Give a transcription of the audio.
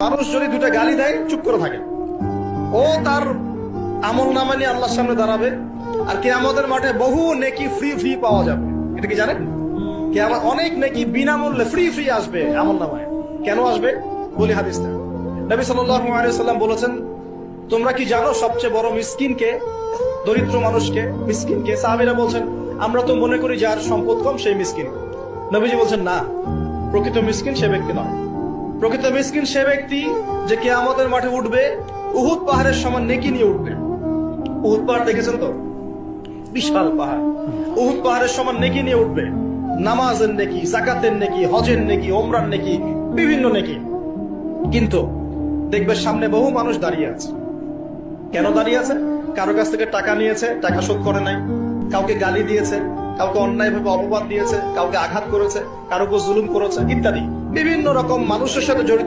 মানুষ যদি দুটা গালি দেয় চুপ করে থাকে, ও তার আমল নামা নিয়ে আল্লাহর সামনে দাঁড়াবে, আর কিয়ামতের মাঠে বহু নেকি ফ্রি ফ্রি পাওয়া যাবে। এটা কি জানেন? কিয়ামত অনেক নেকি বিনামূল্যে ফ্রি ফ্রি আসবে আমল নামায়। কেন আসবে বলি হাদিসটা। নবী সাল্লাল্লাহু আলাইহি ওয়াসাল্লাম বলেছেন, তোমরা কি জানো সবচেয়ে বড় মিসকিনকে? দরিদ্র মানুষকে, মিসকিনকে। সাহাবীরা বলছেন, আমরা তো মনে করি যার সম্পদ কম সেই মিসকিন। নবীজি বলছেন, না, প্রকৃত মিসকিন সে ব্যক্তি নয়। প্রকৃত মিসকিন সে ব্যক্তি যে কিয়ামতের মাঠে উঠবে উহুদ পাহাড়ের সমান নেকি নিয়ে উঠবে। উহুদ পাহাড় দেখেছেন তো? বিশাল পাহাড়। উহুদ পাহাড়ের সমান নেকি নিয়ে উঠবে। নামাজের নেকি, যাকাতের নেকি, হজের নেকি, ওমরার নেকি, বিভিন্ন নেকি। কিন্তু দেখবে সামনে বহু মানুষ দাঁড়িয়ে আছে। কেন দাঁড়িয়ে আছে? কারো কাছ থেকে টাকা নিয়েছে, টাকা শোধ করে নাই, কাউকে গালি দিয়েছে, কাউকে অন্যায়ভাবে অপবাদ দিয়েছে, কাউকে আঘাত করেছে, কারো উপর জুলুম করেছে, ইত্যাদি বিভিন্ন রকম মানুষের সাথে জড়িত